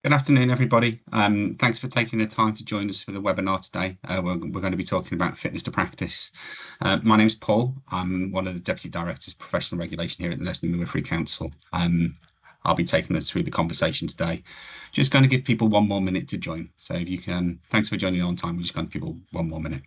Good afternoon, everybody. Thanks for taking the time to join us for the webinar today. We're going to be talking about fitness to practice. My name's Paul. I'm one of the Deputy Directors of Professional Regulation here at the Nursing and Midwifery Council. I'll be taking us through the conversation today. Just going to give people 1 more minute to join. So if you can, thanks for joining on time. We're just going to give people 1 more minute.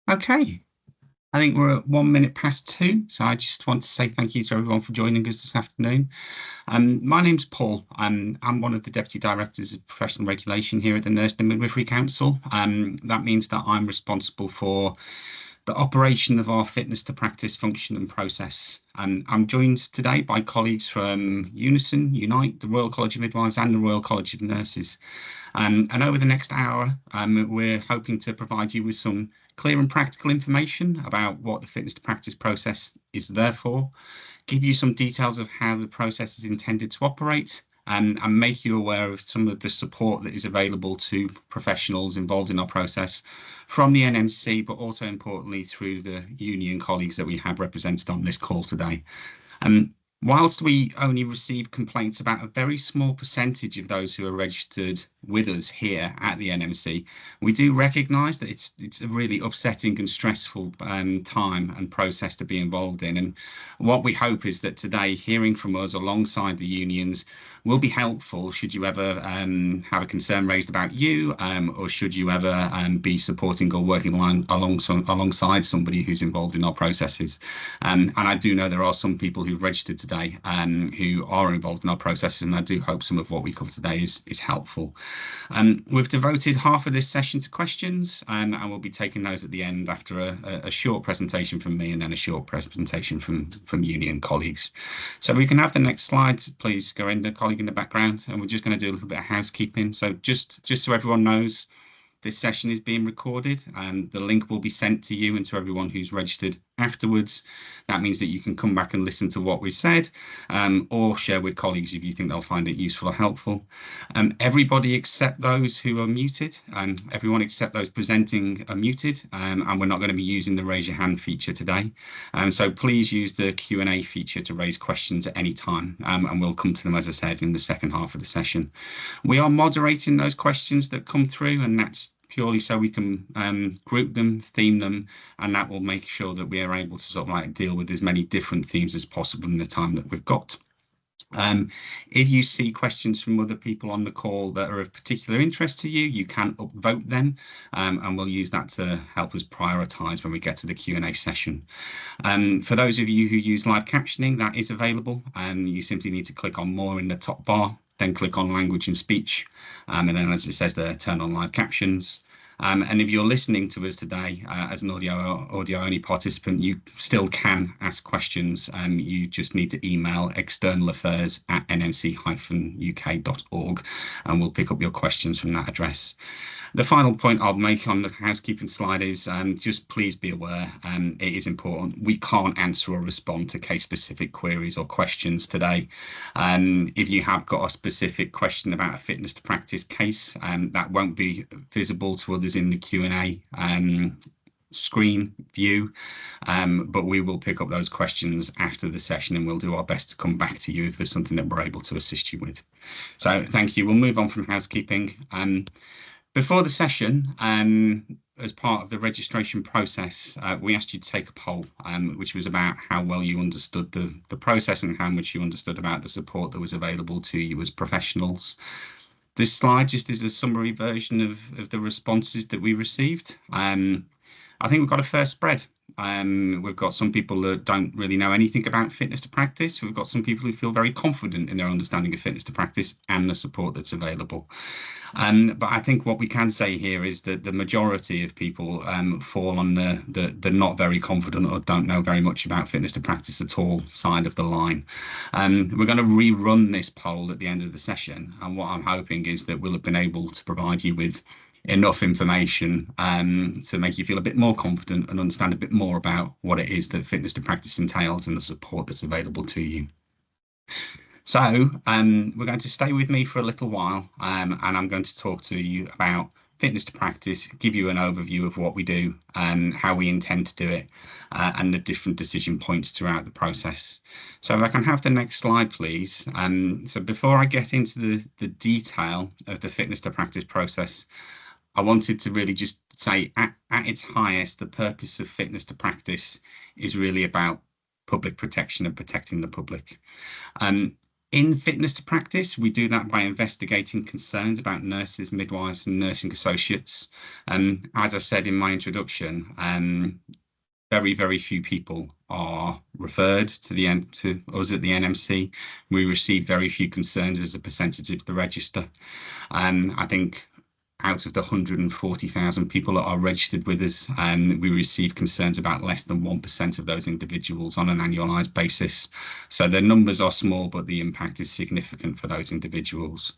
Okay. I think we're at 1 minute past 2, so I just want to say thank you to everyone for joining us this afternoon. My name's Paul. I'm one of the Deputy Directors of Professional Regulation here at the Nursing and Midwifery Council. That means that I'm responsible for the operation of our fitness to practice function and process. I'm joined today by colleagues from UNISON, Unite, the Royal College of Midwives and the Royal College of Nurses. And over the next hour, we're hoping to provide you with some clear and practical information about what the fitness to practice process is there for, give you some details of how the process is intended to operate, and make you aware of some of the support that is available to professionals involved in our process from the NMC, but also importantly through the union colleagues that we have represented on this call today. Whilst we only receive complaints about a very small percentage of those who are registered with us here at the NMC, we do recognise that it's a really upsetting and stressful time and process to be involved in. And what we hope is that today, hearing from us alongside the unions will be helpful should you ever have a concern raised about you, or should you ever be supporting or working alongside somebody who's involved in our processes. And I do know there are some people who've registered today who are involved in our processes, and I do hope some of what we cover today is helpful. We've devoted half of this session to questions, and we'll be taking those at the end after a short presentation from me and then a short presentation from union colleagues. So we can have the next slide, please, Gorinda, colleague in the background, and we're just going to do a little bit of housekeeping. So just so everyone knows, this session is being recorded and the link will be sent to you and to everyone who's registered afterwards. That means that you can come back and listen to what we said, or share with colleagues if you think they'll find it useful or helpful. Everybody except those who are muted, and everyone except those presenting are muted, and we're not going to be using the raise your hand feature today. So please use the Q&A feature to raise questions at any time, and we'll come to them, as I said, in the second half of the session. We are moderating those questions that come through, and that's purely so we can group them, theme them, and that will make sure that we are able to sort of like deal with as many different themes as possible in the time that we've got. If you see questions from other people on the call that are of particular interest to you, you can upvote them, and we'll use that to help us prioritise when we get to the Q&A session. For those of you who use live captioning, that is available, and you simply need to click on more in the top bar, then click on language and speech, and then as it says there, turn on live captions. And if you're listening to us today as an audio-only participant, you still can ask questions. You just need to email externalaffairs@nmc-uk.org, and we'll pick up your questions from that address. The final point I'll make on the housekeeping slide is just please be aware, it is important, we can't answer or respond to case-specific queries or questions today. If you have got a specific question about a fitness to practice case, that won't be visible to others in the Q&A screen view, but we will pick up those questions after the session and we'll do our best to come back to you if there's something that we're able to assist you with. So thank you. We'll move on from housekeeping. Before the session, as part of the registration process, we asked you to take a poll, which was about how well you understood the process and how much you understood about the support that was available to you as professionals. This slide just is a summary version of the responses that we received. I think we've got a fair spread. We've got some people that don't really know anything about fitness to practice. We've got some people who feel very confident in their understanding of fitness to practice and the support that's available. But I think what we can say here is that the majority of people fall on the not very confident or don't know very much about fitness to practice at all side of the line. We're going to rerun this poll at the end of the session, and what I'm hoping is that we'll have been able to provide you with enough information to make you feel a bit more confident and understand a bit more about what it is that fitness to practice entails and the support that's available to you. So we're going to stay with me for a little while, and I'm going to talk to you about fitness to practice, give you an overview of what we do and how we intend to do it, and the different decision points throughout the process. So if I can have the next slide, please. So before I get into the detail of the fitness to practice process, I wanted to really just say at its highest, the purpose of fitness to practice is really about public protection and protecting the public. In fitness to practice, we do that by investigating concerns about nurses, midwives, and nursing associates. As I said in my introduction, very, very few people are referred to us at the NMC. We receive very few concerns as a percentage of the register. I think out of the 140,000 people that are registered with us, we receive concerns about less than 1% of those individuals on an annualized basis. So the numbers are small, but the impact is significant for those individuals.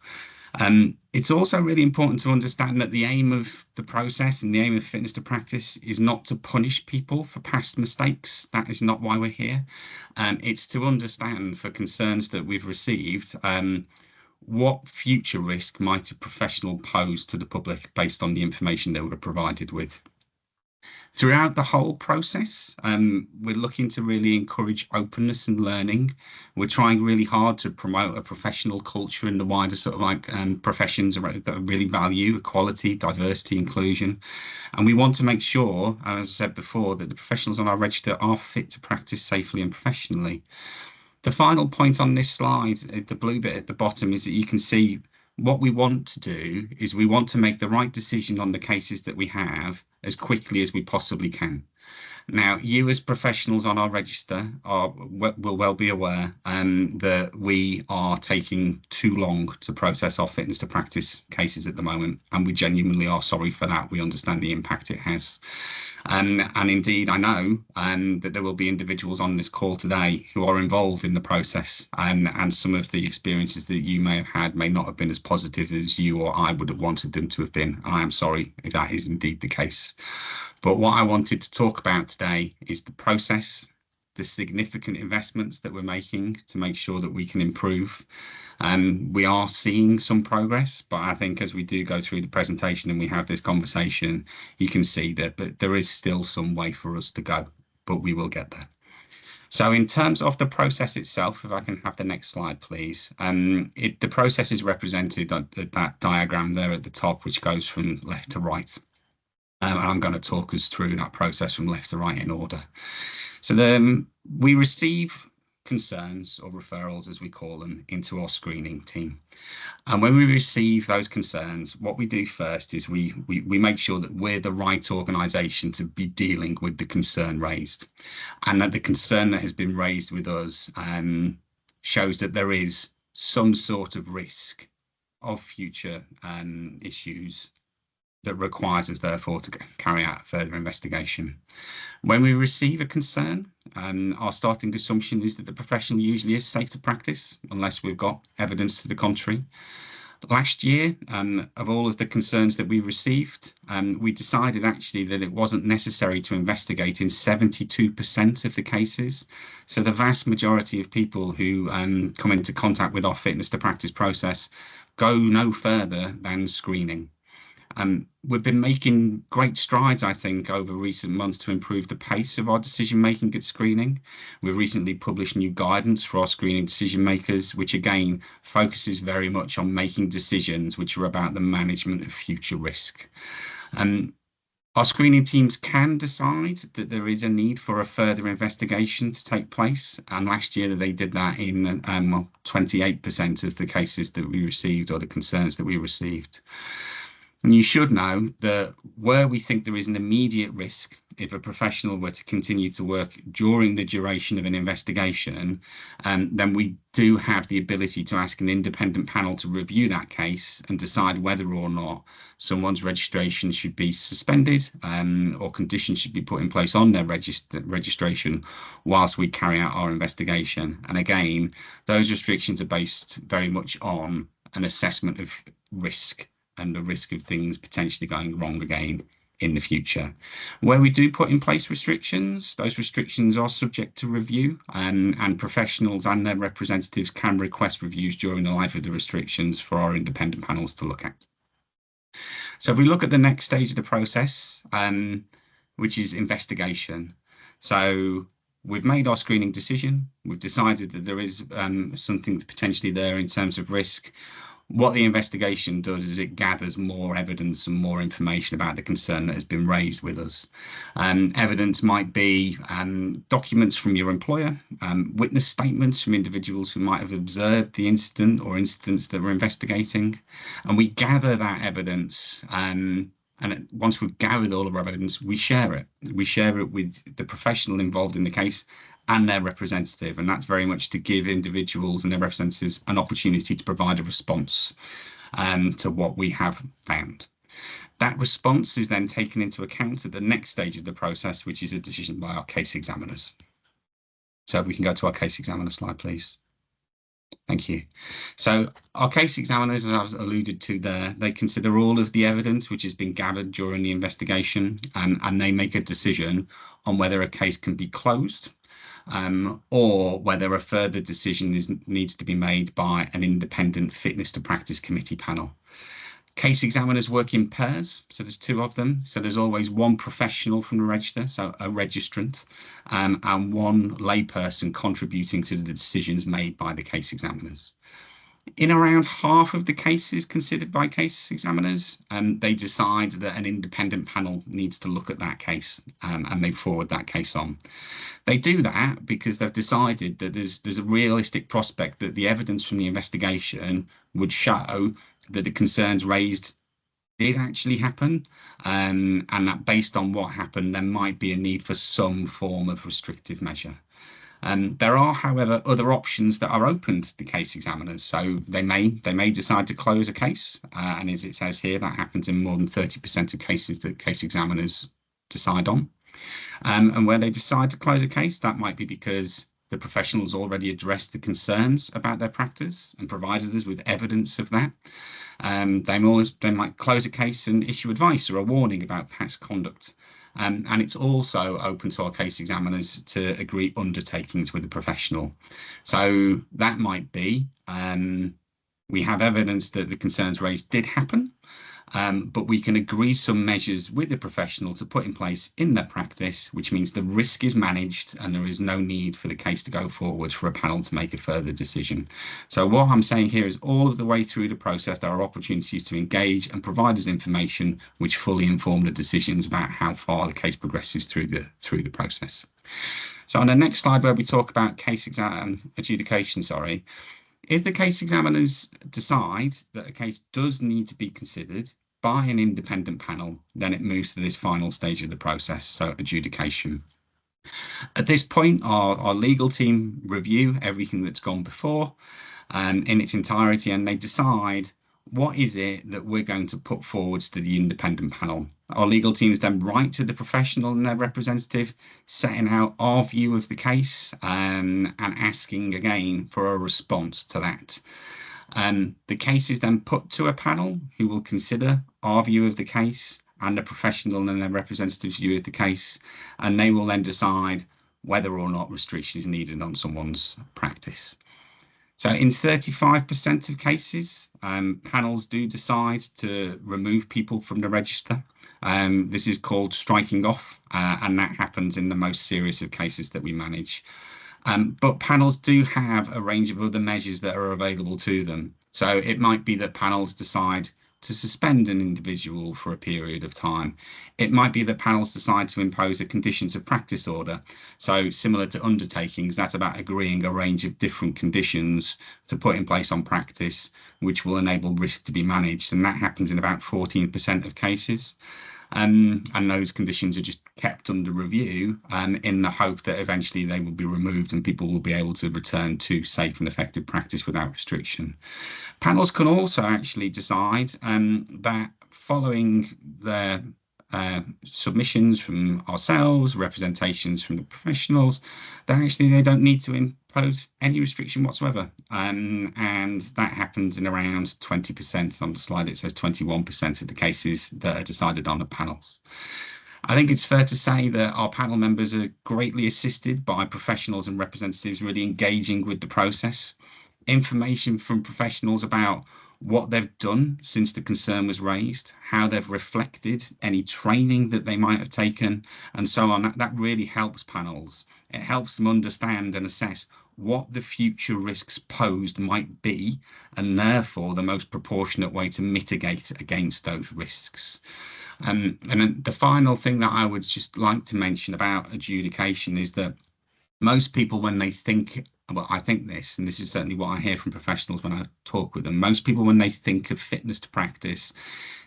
It's also really important to understand that the aim of the process and the aim of fitness to practice is not to punish people for past mistakes. That is not why we're here. It's to understand for concerns that we've received, what future risk might a professional pose to the public based on the information that we're provided with. Throughout the whole process, we're looking to really encourage openness and learning. We're trying really hard to promote a professional culture in the wider sort of professions that really value equality, diversity, inclusion. And we want to make sure, as I said before, that the professionals on our register are fit to practice safely and professionally. The final point on this slide, the blue bit at the bottom, is that you can see what we want to do is we want to make the right decision on the cases that we have as quickly as we possibly can. Now, you as professionals on our register will well be aware that we are taking too long to process our fitness to practice cases at the moment, and we genuinely are sorry for that. We understand the impact it has. And indeed, I know that there will be individuals on this call today who are involved in the process, and some of the experiences that you may have had may not have been as positive as you or I would have wanted them to have been. I am sorry if that is indeed the case. But what I wanted to talk about today is the process, the significant investments that we're making to make sure that we can improve. We are seeing some progress, but I think as we do go through the presentation and we have this conversation, you can see that there is still some way for us to go, but we will get there. So in terms of the process itself, if I can have the next slide, please. The process is represented on that diagram there at the top, which goes from left to right. And I'm going to talk us through that process from left to right in order. So we receive concerns or referrals, as we call them, into our screening team. And when we receive those concerns, what we do first is we make sure that we're the right organisation to be dealing with the concern raised, and that the concern that has been raised with us shows that there is some sort of risk of future issues that requires us, therefore, to carry out further investigation. When we receive a concern, our starting assumption is that the profession usually is safe to practice, unless we've got evidence to the contrary. Last year, of all of the concerns that we received, we decided actually that it wasn't necessary to investigate in 72% of the cases. So the vast majority of people who come into contact with our fitness to practice process go no further than screening. We've been making great strides, I think, over recent months to improve the pace of our decision making at screening. We've recently published new guidance for our screening decision makers, which again focuses very much on making decisions which are about the management of future risk. Our screening teams can decide that there is a need for a further investigation to take place. And last year they did that in 28% of the cases that we received, or the concerns that we received. And you should know that where we think there is an immediate risk if a professional were to continue to work during the duration of an investigation, then we do have the ability to ask an independent panel to review that case and decide whether or not someone's registration should be suspended, or conditions should be put in place on their registration whilst we carry out our investigation. And again, those restrictions are based very much on an assessment of risk and the risk of things potentially going wrong again in the future. Where we do put in place restrictions, those restrictions are subject to review, and professionals and their representatives can request reviews during the life of the restrictions for our independent panels to look at. So if we look at the next stage of the process, which is investigation. So we've made our screening decision. We've decided that there is something potentially there in terms of risk. What the investigation does is it gathers more evidence and more information about the concern that has been raised with us. Evidence might be documents from your employer, witness statements from individuals who might have observed the incident or incidents that we're investigating. And we gather that evidence, and once we've gathered all of our evidence, we share it. We share it with the professional involved in the case and their representative, and that's very much to give individuals and their representatives an opportunity to provide a response to what we have found. That response is then taken into account at the next stage of the process, which is a decision by our case examiners. So we can go to our case examiner slide, please. Thank you. So our case examiners, as I've alluded to there, they consider all of the evidence which has been gathered during the investigation, and they make a decision on whether a case can be closed, or whether a further decision needs to be made by an independent fitness to practice committee panel. Case examiners work in pairs, so there's two of them. So there's always one professional from the register, so a registrant, and one layperson contributing to the decisions made by the case examiners. In around half of the cases considered by case examiners, they decide that an independent panel needs to look at that case, and they forward that case on. They do that because they've decided that there's a realistic prospect that the evidence from the investigation would show that the concerns raised did actually happen, and that based on what happened, there might be a need for some form of restrictive measure. There are, however, other options that are open to the case examiners. So they may decide to close a case, and as it says here, that happens in more than 30% of cases that case examiners decide on. And where they decide to close a case, that might be because the professionals already addressed the concerns about their practice and provided us with evidence of that. They might close a case and issue advice or a warning about past conduct. And it's also open to our case examiners to agree undertakings with the professional. So that might be, we have evidence that the concerns raised did happen, but we can agree some measures with the professional to put in place in their practice, which means the risk is managed and there is no need for the case to go forward for a panel to make a further decision. So what I'm saying here is all of the way through the process, there are opportunities to engage and provide us information which fully inform the decisions about how far the case progresses through the process. So on the next slide, where we talk about case adjudication, if the case examiners decide that a case does need to be considered by an independent panel, then it moves to this final stage of the process, so adjudication. At this point, our legal team review everything that's gone before in its entirety, and they decide what is it that we're going to put forwards to the independent panel. Our legal teams then write to the professional and their representative, setting out our view of the case, and asking again for a response to that. The case is then put to a panel who will consider our view of the case and the professional and their representative's view of the case, and they will then decide whether or not restriction is needed on someone's practice. So in 35% of cases, panels do decide to remove people from the register. This is called striking off, and that happens in the most serious of cases that we manage. But panels do have a range of other measures that are available to them. So it might be that panels decide to suspend an individual for a period of time. It might be that panels decide to impose a conditions of practice order. So similar to undertakings, that's about agreeing a range of different conditions to put in place on practice, which will enable risk to be managed. And that happens in about 14% of cases. And those conditions are just kept under review in the hope that eventually they will be removed and people will be able to return to safe and effective practice without restriction. Panels can also actually decide that following their submissions from ourselves, representations from the professionals, that actually they don't need to impose any restriction whatsoever. And that happens in around 20%. On the slide, it says 21% of the cases that are decided on the panels. I think it's fair to say that our panel members are greatly assisted by professionals and representatives really engaging with the process. Information from professionals about what they've done since the concern was raised, how they've reflected any training that they might have taken, and so on. That really helps panels. It helps them understand and assess what the future risks posed might be, and therefore the most proportionate way to mitigate against those risks. And then the final thing that I would just like to mention about adjudication is that most people, when they think, well, I think this, and this is certainly what I hear from professionals when I talk with them, most people, when they think of fitness to practice,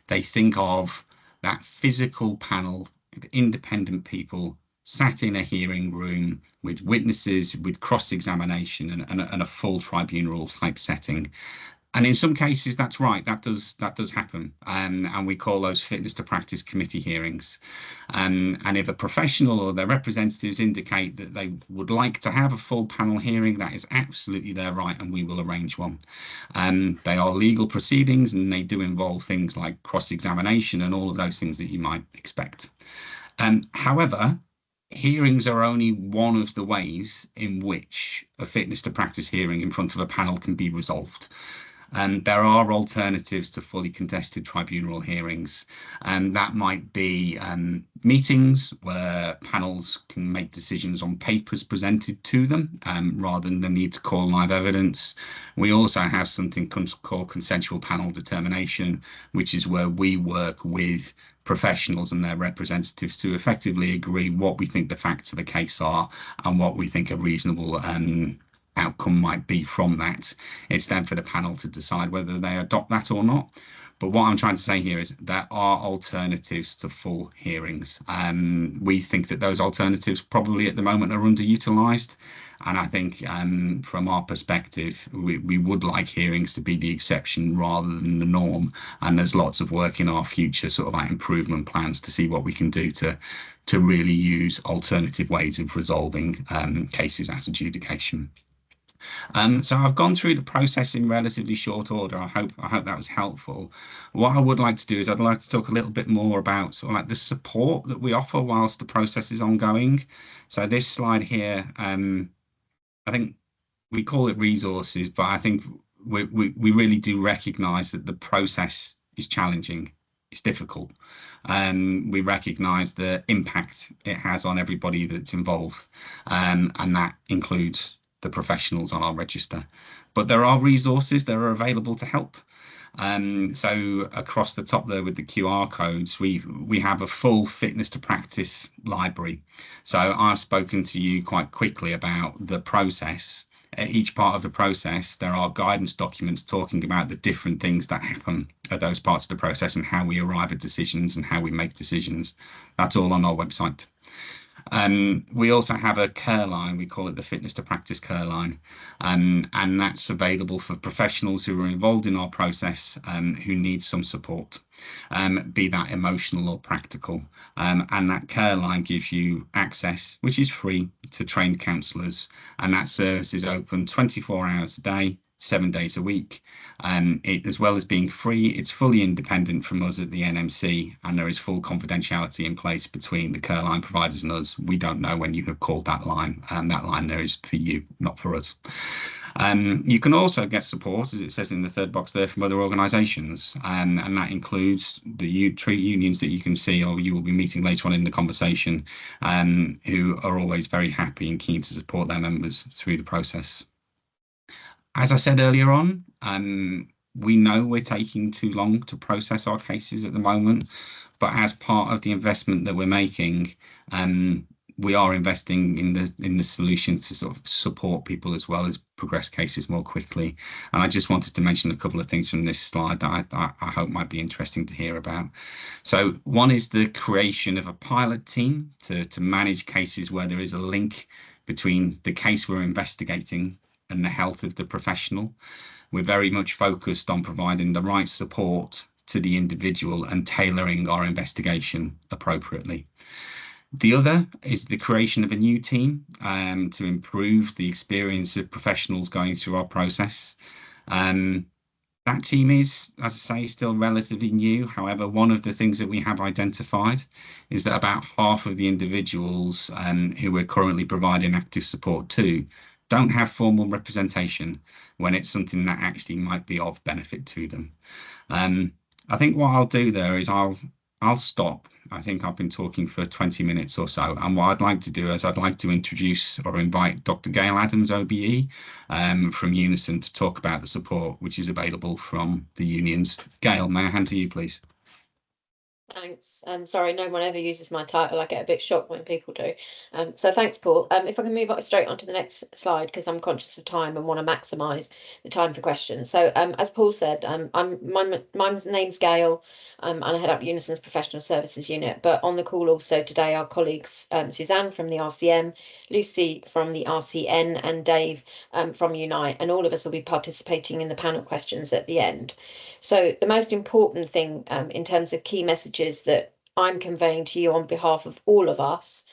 they think of that physical panel of independent people sat in a hearing room with witnesses, with cross-examination and a full tribunal type setting. And in some cases, that's right. That does happen, and we call those fitness to practice committee hearings. And if a professional or their representatives indicate that they would like to have a full panel hearing, that is absolutely their right, and we will arrange one. They are legal proceedings, and they do involve things like cross-examination and all of those things that you might expect. However, hearings are only one of the ways in which a fitness to practice hearing in front of a panel can be resolved. There are alternatives to fully contested tribunal hearings, and that might be meetings where panels can make decisions on papers presented to them rather than the need to call live evidence. We also have something called consensual panel determination, which is where we work with professionals and their representatives to effectively agree what we think the facts of the case are and what we think a reasonable outcome might be from that. It's then for the panel to decide whether they adopt that or not. But what I'm trying to say here is there are alternatives to full hearings. We think that those alternatives probably at the moment are underutilised. And I think from our perspective, we would like hearings to be the exception rather than the norm. And there's lots of work in our future sort of like improvement plans to see what we can do to really use alternative ways of resolving cases at adjudication. So I've gone through the process in relatively short order. I hope that was helpful. What I would like to do is I'd like to talk a little bit more about sort of like the support that we offer whilst the process is ongoing. So this slide here, I think we call it resources, but I think we really do recognise that the process is challenging. It's difficult. We recognise the impact it has on everybody that's involved, and that includes the professionals on our register. But there are resources that are available to help. So across the top there with the QR codes, we have a full fitness to practice library. So I've spoken to you quite quickly about the process. At each part of the process, there are guidance documents talking about the different things that happen at those parts of the process and how we arrive at decisions and how we make decisions. That's all on our website. We also have a care line. We call it the Fitness to Practice care line, and that's available for professionals who are involved in our process who need some support, be that emotional or practical. And that care line gives you access, which is free, to trained counsellors, and that service is open 24 hours a day, 7 days a week. As well as being free, it's fully independent from us at the NMC, and there is full confidentiality in place between the care line providers and us. We don't know when you have called that line, and that line there is for you, not for us. You can also get support, as it says in the third box there, from other organisations, and that includes the trade unions that you can see or you will be meeting later on in the conversation, who are always very happy and keen to support their members through the process. As I said earlier on, we know we're taking too long to process our cases at the moment, but as part of the investment that we're making, we are investing in the solution to sort of support people as well as progress cases more quickly. And I just wanted to mention a couple of things from this slide that I hope might be interesting to hear about. So one is the creation of a pilot team to manage cases where there is a link between the case we're investigating and the health of the professional. We're very much focused on providing the right support to the individual and tailoring our investigation appropriately. The other is the creation of a new team to improve the experience of professionals going through our process. That team is, as I say, still relatively new. However, one of the things that we have identified is that about half of the individuals who we're currently providing active support to don't have formal representation when it's something that actually might be of benefit to them. I think what I'll do there is I'll stop. I think I've been talking for 20 minutes or so. And what I'd like to do is I'd like to introduce or invite Dr. Gail Adams, OBE, from Unison to talk about the support which is available from the unions. Gail, may I hand to you, please? Thanks. Sorry, no one ever uses my title. I get a bit shocked when people do. So thanks, Paul. If I can move straight on to the next slide, because I'm conscious of time and want to maximise the time for questions. So as Paul said, my name's Gail, and I head up Unison's Professional Services Unit. But on the call also today, our colleagues Suzanne from the RCM, Lucy from the RCN, and Dave from Unite. And all of us will be participating in the panel questions at the end. So the most important thing in terms of key messages that I'm conveying to you on behalf of all of us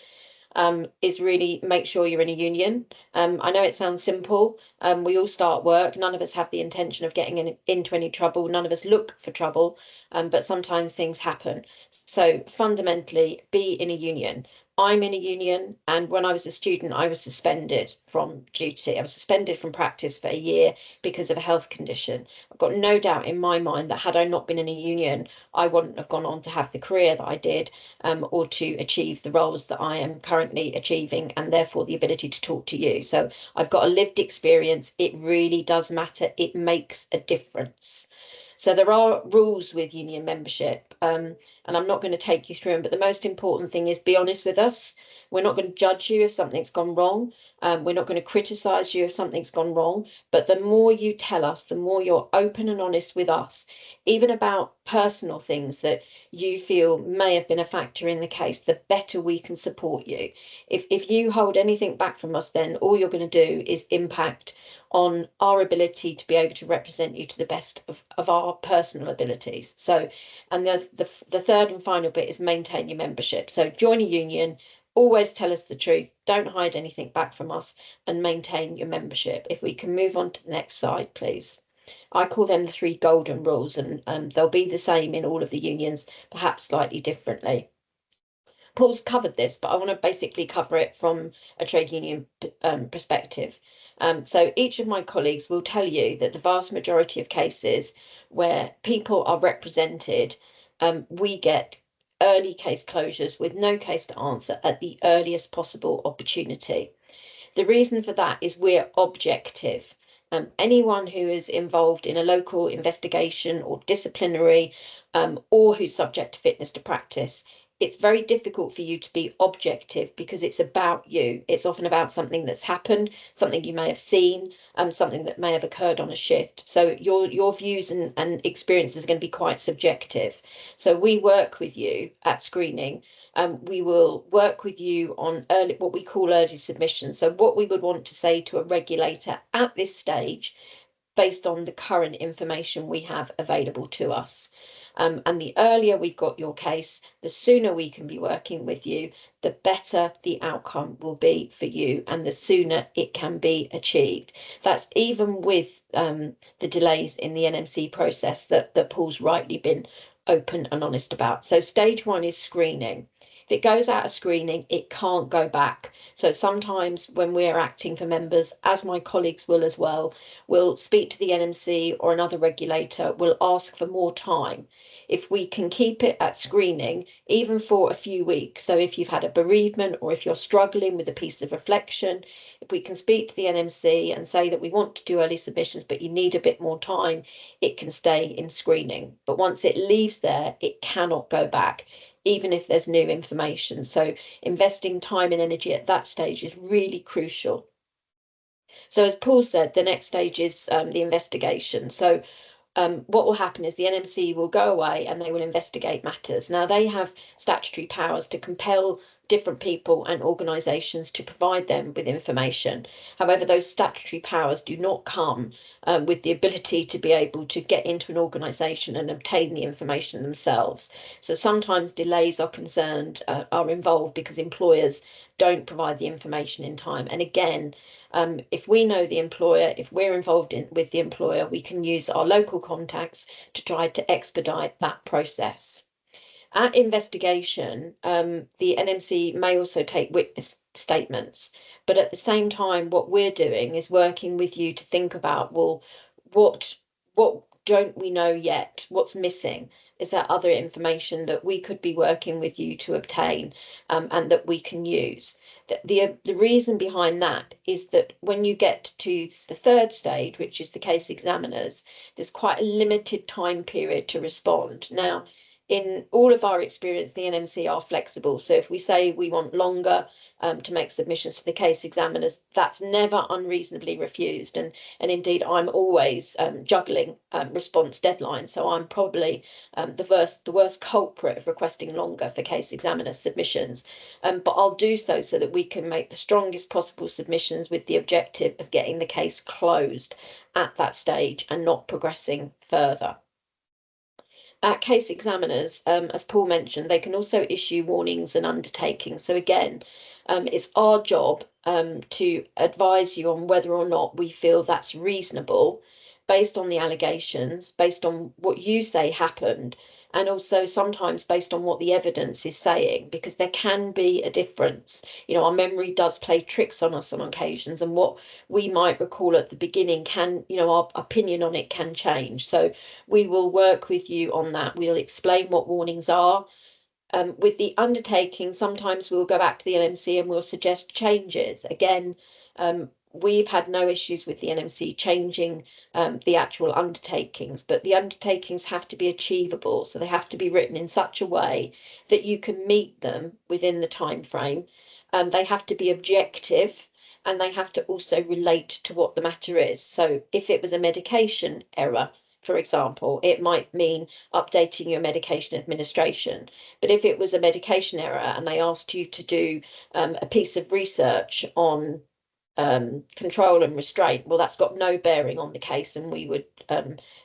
is really make sure you're in a union. I know it sounds simple. We all start work. None of us have the intention of getting into any trouble. None of us look for trouble, but sometimes things happen. So fundamentally, be in a union. I'm in a union, and when I was a student, I was suspended from duty. I was suspended from practice for a year because of a health condition. I've got no doubt in my mind that had I not been in a union, I wouldn't have gone on to have the career that I did, or to achieve the roles that I am currently achieving, and therefore the ability to talk to you. So I've got a lived experience. It really does matter. It makes a difference. So there are rules with union membership, and I'm not going to take you through them, but the most important thing is be honest with us. We're not going to judge you if something's gone wrong. We're not going to criticise you if something's gone wrong. But the more you tell us, the more you're open and honest with us, even about personal things that you feel may have been a factor in the case, the better we can support you. If you hold anything back from us, then all you're going to do is impact on our ability to be able to represent you to the best of our personal abilities. So, and the third and final bit is maintain your membership. So join a union, always tell us the truth, don't hide anything back from us, and maintain your membership. If we can move on to the next slide, please. I call them the 3 golden rules, and they'll be the same in all of the unions, perhaps slightly differently. Paul's covered this, but I want to basically cover it from a trade union perspective. So each of my colleagues will tell you that the vast majority of cases where people are represented, we get early case closures with no case to answer at the earliest possible opportunity. The reason for that is we're objective. Anyone who is involved in a local investigation or disciplinary, or who's subject to fitness to practice, it's very difficult for you to be objective because it's about you. It's often about something that's happened, something you may have seen, something that may have occurred on a shift. So your views and experiences are going to be quite subjective. So we work with you at screening. We will work with you on what we call early submissions. So what we would want to say to a regulator at this stage, based on the current information we have available to us. And the earlier we've got your case, the sooner we can be working with you, the better the outcome will be for you, and the sooner it can be achieved. That's even with the delays in the NMC process that Paul's rightly been open and honest about. So stage 1 is screening. If it goes out of screening, it can't go back. So sometimes when we're acting for members, as my colleagues will as well, we'll speak to the NMC or another regulator, we'll ask for more time. If we can keep it at screening, even for a few weeks, so if you've had a bereavement or if you're struggling with a piece of reflection, if we can speak to the NMC and say that we want to do early submissions, but you need a bit more time, it can stay in screening. But once it leaves there, it cannot go back. even if there's new information. So investing time and energy at that stage is really crucial. So as Paul said, the next stage is the investigation. So what will happen is the NMC will go away and they will investigate matters. Now, they have statutory powers to compel different people and organisations to provide them with information. However, those statutory powers do not come with the ability to be able to get into an organisation and obtain the information themselves. So sometimes delays are are involved because employers don't provide the information in time. And again, if we know the employer, if we're involved with the employer, we can use our local contacts to try to expedite that process. At investigation, the NMC may also take witness statements, but at the same time, what we're doing is working with you to think about, well, what don't we know yet? What's missing? Is there other information that we could be working with you to obtain and that we can use? The reason behind that is that when you get to the third stage, which is the case examiners, there's quite a limited time period to respond. Now, in all of our experience, the NMC are flexible. So if we say we want longer to make submissions to the case examiners, that's never unreasonably refused. And indeed, I'm always juggling response deadlines. So I'm probably the worst culprit of requesting longer for case examiner submissions. But I'll do so that we can make the strongest possible submissions with the objective of getting the case closed at that stage and not progressing further. At case examiners, as Paul mentioned, they can also issue warnings and undertakings. So again, it's our job to advise you on whether or not we feel that's reasonable based on the allegations, based on what you say happened, and also sometimes based on what the evidence is saying, because there can be a difference. You know, our memory does play tricks on us on occasions, and what we might recall at the beginning can, you know, our opinion on it can change. So we will work with you on that. We'll explain what warnings are. With the undertaking, sometimes we'll go back to the NMC and we'll suggest changes. Again, we've had no issues with the NMC changing the actual undertakings, but the undertakings have to be achievable. So they have to be written in such a way that you can meet them within the time frame. They have to be objective and they have to also relate to what the matter is. So if it was a medication error, for example, it might mean updating your medication administration. But if it was a medication error and they asked you to do a piece of research on control and restraint, well, that's got no bearing on the case, and we would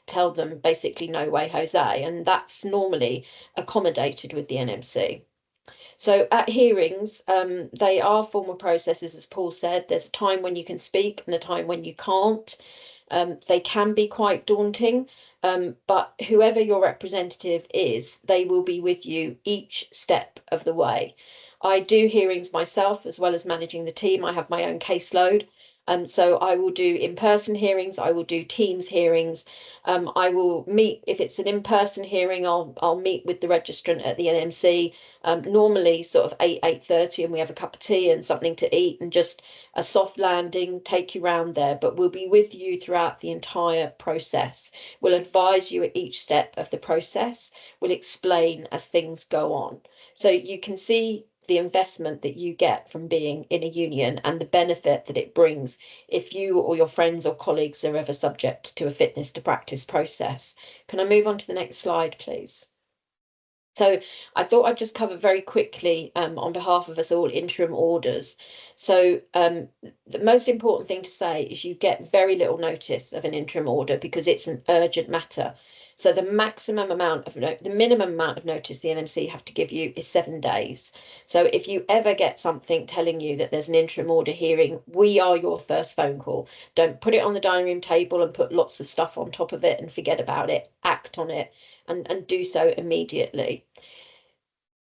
tell them basically no way, Jose, and that's normally accommodated with the NMC. So at hearings, they are formal processes, as Paul said. There's a time when you can speak and a time when you can't. They can be quite daunting, but whoever your representative is, they will be with you each step of the way. I do hearings myself, as well as managing the team. I have my own caseload. So I will do in-person hearings, I will do Teams hearings. I will meet, if it's an in-person hearing, I'll meet with the registrant at the NMC, normally sort of 8:30, and we have a cup of tea and something to eat and just a soft landing, take you round there. But we'll be with you throughout the entire process. We'll advise you at each step of the process. We'll explain as things go on. So you can see the investment that you get from being in a union and the benefit that it brings if you or your friends or colleagues are ever subject to a fitness to practice process. Can I move on to the next slide, please? So I thought I'd just cover very quickly on behalf of us all interim orders. So the most important thing to say is you get very little notice of an interim order because it's an urgent matter. So the minimum amount of notice the NMC have to give you is 7 days. So if you ever get something telling you that there's an interim order hearing, we are your first phone call. Don't put it on the dining room table and put lots of stuff on top of it and forget about it. Act on it and do so immediately.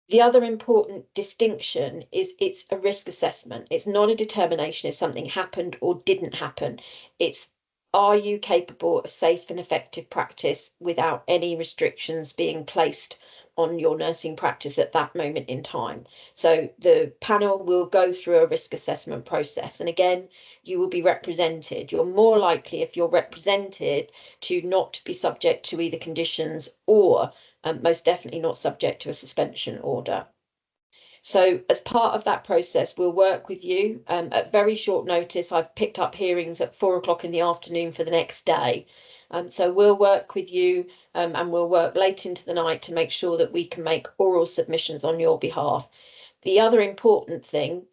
The other important distinction is it's a risk assessment. It's not a determination if something happened or didn't happen. It's, are you capable of safe and effective practice without any restrictions being placed on your nursing practice at that moment in time. So the panel will go through a risk assessment process. And again, you will be represented. You're more likely, if you're represented, to not be subject to either conditions or most definitely not subject to a suspension order. So as part of that process, we'll work with you at very short notice. I've picked up hearings at 4 o'clock in the afternoon for the next day. So we'll work with you and we'll work late into the night to make sure that we can make oral submissions on your behalf. The other important thing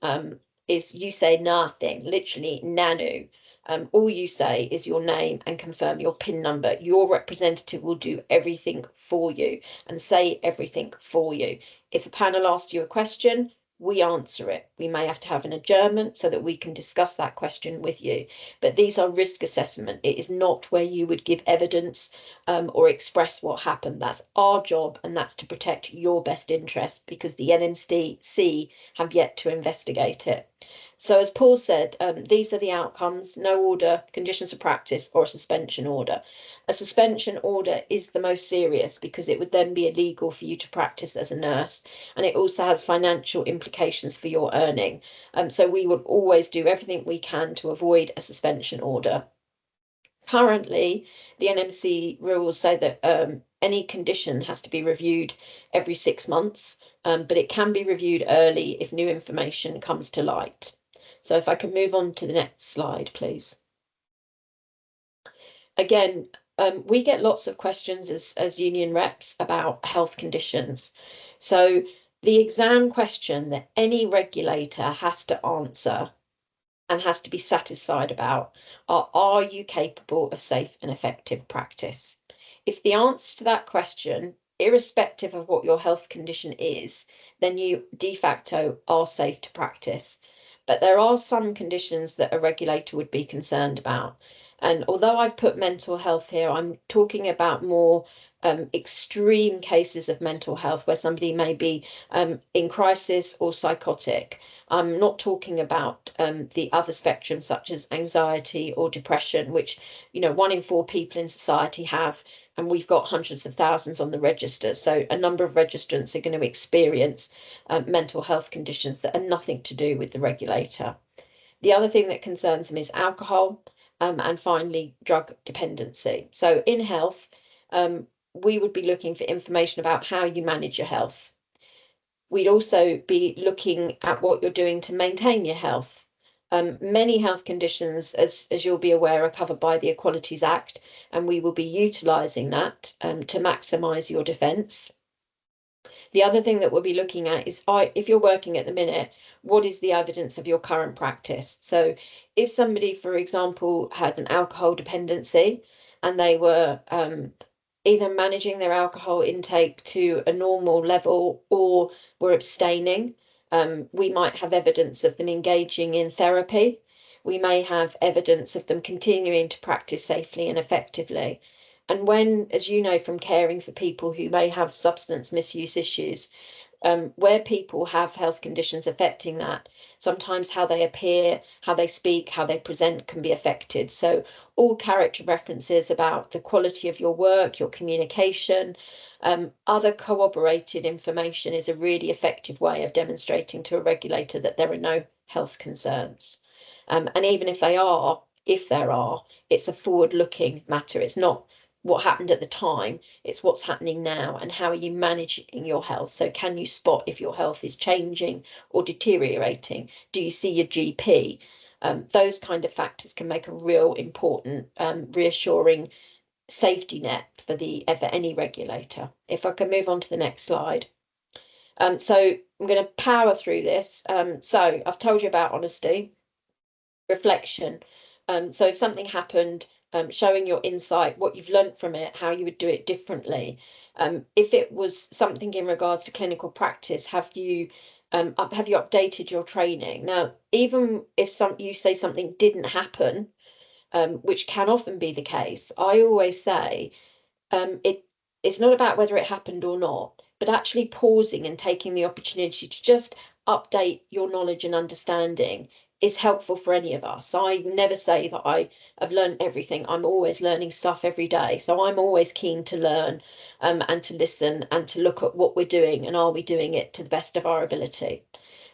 is you say nothing, literally nanu. All you say is your name and confirm your PIN number. Your representative will do everything for you and say everything for you. If a panel asks you a question, we answer it. We may have to have an adjournment so that we can discuss that question with you. But these are risk assessment. It is not where you would give evidence or express what happened. That's our job, and that's to protect your best interest because the NMC have yet to investigate it. So as Paul said, these are the outcomes: no order, conditions of practice, or a suspension order. A suspension order is the most serious because it would then be illegal for you to practice as a nurse, and it also has financial implications for your earning. So we would always do everything we can to avoid a suspension order. Currently, the NMC rules say that any condition has to be reviewed every 6 months, but it can be reviewed early if new information comes to light. So if I can move on to the next slide, please. Again, we get lots of questions as union reps about health conditions. So the exam question that any regulator has to answer and has to be satisfied about are you capable of safe and effective practice? If the answer to that question, irrespective of what your health condition is, then you de facto are safe to practice. But there are some conditions that a regulator would be concerned about. And although I've put mental health here, I'm talking about more extreme cases of mental health where somebody may be in crisis or psychotic. I'm not talking about the other spectrum, such as anxiety or depression, which, 1 in 4 people in society have, and we've got hundreds of thousands on the register. So a number of registrants are going to experience mental health conditions that are nothing to do with the regulator. The other thing that concerns them is alcohol, and finally, drug dependency. So in health, we would be looking for information about how you manage your health. We'd also be looking at what you're doing to maintain your health. Many health conditions, as you'll be aware, are covered by the Equalities Act, and we will be utilising that to maximise your defence. The other thing that we'll be looking at is, if you're working at the minute, what is the evidence of your current practice? So if somebody, for example, had an alcohol dependency and they were either managing their alcohol intake to a normal level or were abstaining, we might have evidence of them engaging in therapy. We may have evidence of them continuing to practice safely and effectively. And when, as you know from caring for people who may have substance misuse issues, where people have health conditions affecting that, sometimes how they appear, how they speak, how they present can be affected. So all character references about the quality of your work, your communication, other corroborated information is a really effective way of demonstrating to a regulator that there are no health concerns. And even if there are, it's a forward-looking matter. It's not what happened at the time, it's what's happening now and how are you managing your health. So can you spot if your health is changing or deteriorating? Do you see your GP? Those kind of factors can make a real important reassuring safety net for any regulator. If I can move on to the next slide. So I'm going to power through this. So I've told you about honesty, reflection. So if something happened, showing your insight, what you've learnt from it, how you would do it differently. If it was something in regards to clinical practice, have you updated your training? Now, even if you say something didn't happen, which can often be the case, I always say it's not about whether it happened or not, but actually pausing and taking the opportunity to just update your knowledge and understanding is helpful for any of us. I never say that I have learned everything. I'm always learning stuff every day. So I'm always keen to learn and to listen and to look at what we're doing and are we doing it to the best of our ability.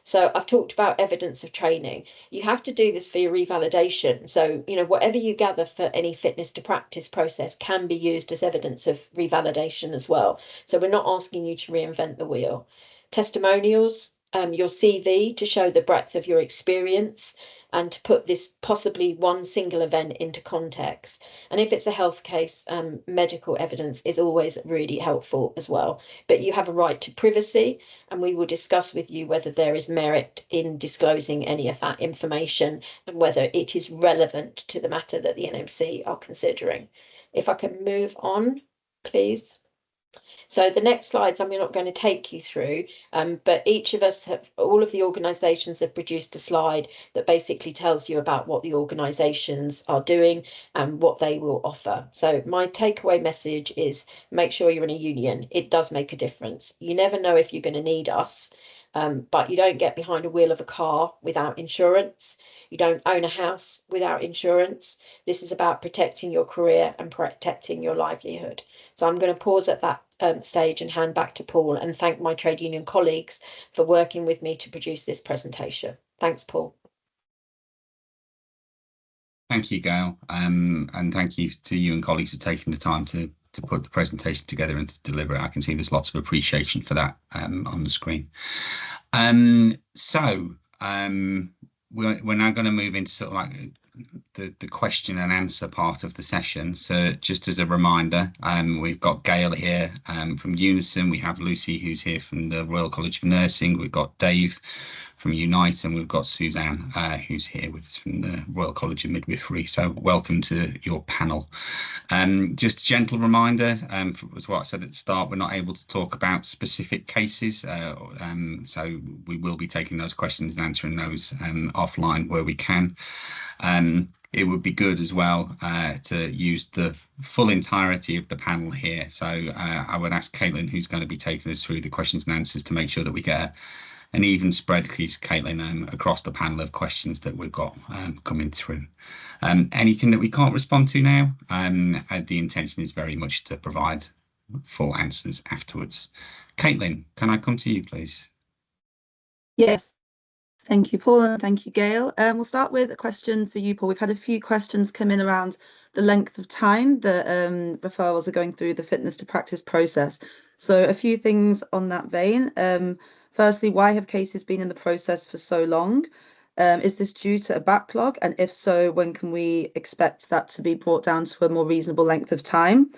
So I've talked about evidence of training. You have to do this for your revalidation. So, whatever you gather for any fitness to practice process can be used as evidence of revalidation as well. So we're not asking you to reinvent the wheel. Testimonials, your CV to show the breadth of your experience and to put this possibly one single event into context. And if it's a health case, medical evidence is always really helpful as well. But you have a right to privacy, and we will discuss with you whether there is merit in disclosing any of that information and whether it is relevant to the matter that the NMC are considering. If I can move on, please. So the next slides I'm not going to take you through, but all of the organisations have produced a slide that basically tells you about what the organisations are doing and what they will offer. So my takeaway message is make sure you're in a union. It does make a difference. You never know if you're going to need us. But you don't get behind a wheel of a car without insurance. You don't own a house without insurance. This is about protecting your career and protecting your livelihood. So I'm going to pause at that stage and hand back to Paul and thank my trade union colleagues for working with me to produce this presentation. Thanks, Paul. Thank you, Gail, and thank you to you and colleagues for taking the time to put the presentation together and to deliver it. I can see there's lots of appreciation for that on the screen. We're now going to move into sort of like the question and answer part of the session. So just as a reminder, we've got Gail here from Unison, we have Lucy who's here from the Royal College of Nursing, we've got Dave from Unite, and we've got Suzanne who's here with us from the Royal College of Midwifery. So welcome to your panel. Just a gentle reminder, as what I said at the start, we're not able to talk about specific cases, so we will be taking those questions and answering those offline where we can. It would be good as well to use the full entirety of the panel here. So I would ask Caitlin, who's going to be taking us through the questions and answers, to make sure that we get an even spread, please, Caitlin, across the panel of questions that we've got coming through. Anything that we can't respond to now, the intention is very much to provide full answers afterwards. Caitlin, can I come to you, please? Yes. Thank you, Paul, and thank you, Gail. We'll start with a question for you, Paul. We've had a few questions come in around the length of time that referrals are going through the fitness to practice process. So a few things on that vein. Firstly, why have cases been in the process for so long? Is this due to a backlog? And if so, when can we expect that to be brought down to a more reasonable length of time?